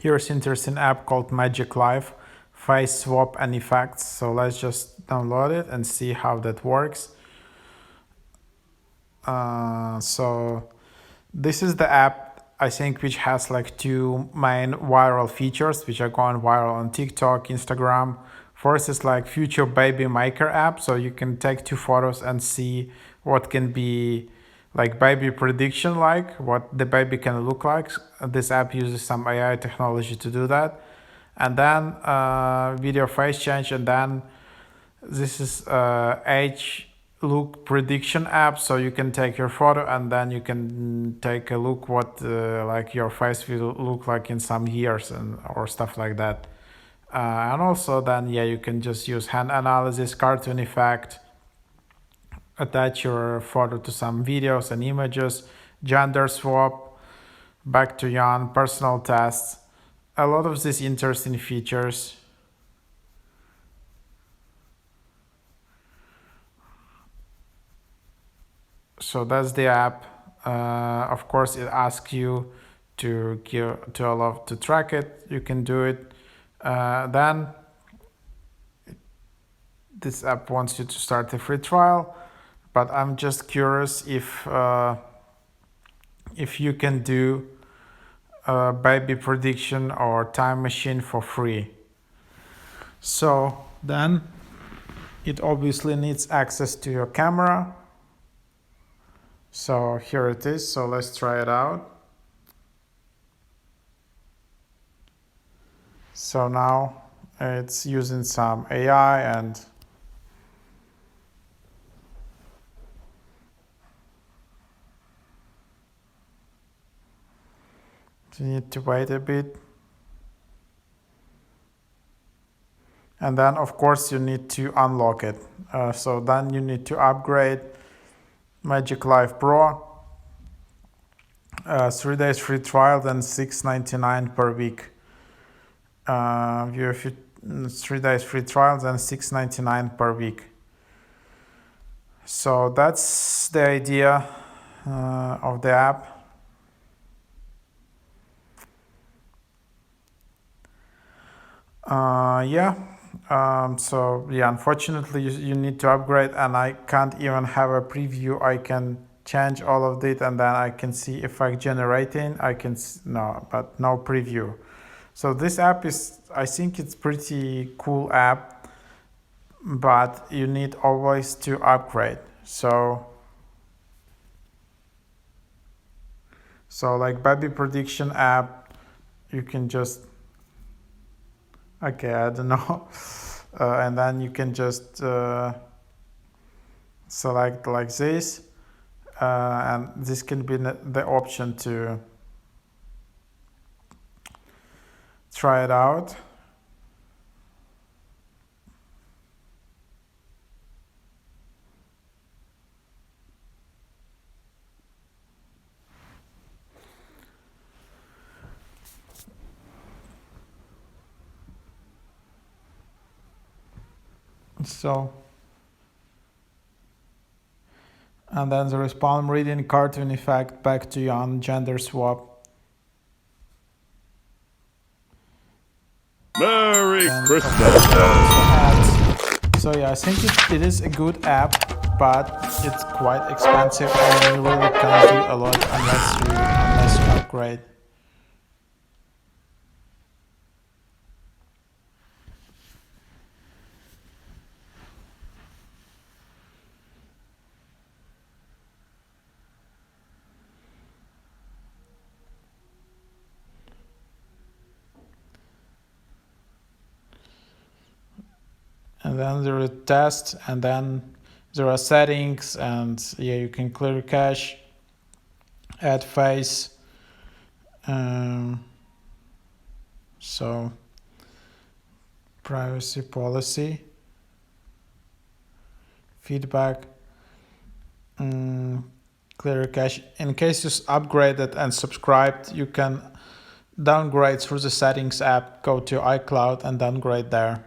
Here's an interesting app called Magic Life, face swap and effects. So let's just download it and see how that works. So this is the app, I think, which has like two main viral features which are going viral on TikTok, Instagram. First is like future baby maker app, so you can take two photos and see what can be like baby prediction, like what the baby can look like. This app uses some AI technology to do that. And then video face change, and then this is age look prediction app, so you can take your photo and then you can take a look what like your face will look like in some years and or stuff like that. And also then you can just use hand analysis, cartoon effect, attach your photo to some videos and images, gender swap, back to Jan, personal tests, a lot of these interesting features. So that's the app. Of course, it asks you to allow to track it. You can do it. Then this app wants you to start a free trial, but I'm just curious if you can do baby prediction or time machine for free. So then it obviously needs access to your camera. So here it is. So let's try it out. So now it's using some AI and you need to wait a bit. And then of course you need to unlock it. So then you need to upgrade Magic Life Pro. 3 days free trial, then $6.99 per week. You have 3 days free trial, then $6.99 per week. So that's the idea of the app. Unfortunately you need to upgrade, and I can't even have a preview. I can change all of it and then I can see effect generating. But no preview. So this app is, I think it's pretty cool app, but you need always to upgrade. So like baby prediction app, you can just, okay, I don't know. And then you can just select like this. And this can be the option to try it out. So, and then there is palm reading, cartoon effect, back to Jan, gender swap. Merry Christmas! So I think it is a good app, but it's quite expensive and you really can't do a lot unless you upgrade. And then there is test, and then there are settings, and you can clear cache, add face. So privacy policy, feedback, clear cache. In case you upgraded and subscribed, you can downgrade through the settings app, go to iCloud and downgrade there.